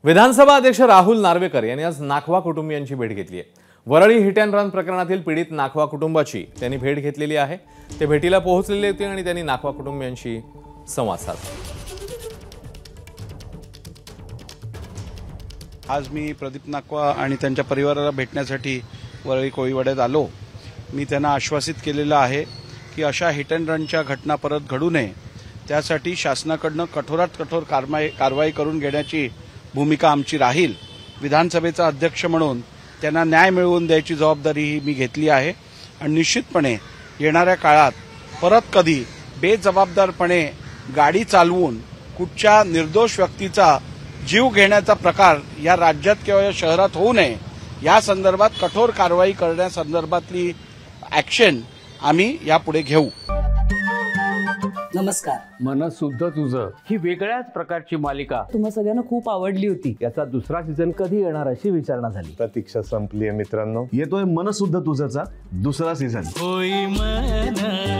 विधानसभा अध्यक्ष राहुल नार्वेकर यांनी आज नाखवा कुटुंबियांची भेट घेतली आहे। वरळी हिट अँड रन प्रकरणातील पीडित नाखवा कुटुंबाची त्यांनी भेट घेतलेली आहे। ते भेटीला पोहोचलेले होते आणि त्यांनी नाखवा कुटुंबियांशी संवाद साधला। आज मी प्रदीप नाखवा आणि त्यांच्या परिवाराला भेटण्यासाठी वरळी कोळीवाड्यात आलो। मी त्यांना आश्वासित केलेलं आहे की अशा हिट अँड रनच्या घटना परत घडू नये, त्यासाठी शासनाकडून कठोरात कठोर कारवाई करून घेण्याची भूमिका आमची राहील। विधानसभेचा अध्यक्ष म्हणून त्यांना न्याय मिळवून द्यायची जबाबदारी ही मी घेतली आहे आणि निश्चितपणे येणाऱ्या काळात परत कधी बेजबाबदारपणे गाडी चालवून कुठच्या निर्दोष व्यक्तीचा जीव घेण्याचा प्रकार या राज्यात किंवा या शहरात होऊ नये, या संदर्भात कठोर कारवाई करण्यासंदर्भातली ॲक्शन आम्ही यापुढे घेऊ। नमस्कार। मनसुद्धा तुझं ही वेगळ्याच प्रकारची मालिका तुम्हा सगळ्यांना खूप आवडली होती। याचा दुसरा सीझन कधी येणार अशी विचारणा झाली। प्रतीक्षा संपली आहे मित्रांनो, येतोय मनसुद्धा तुझाचा दुसरा सीझन। होई मनसुद्धा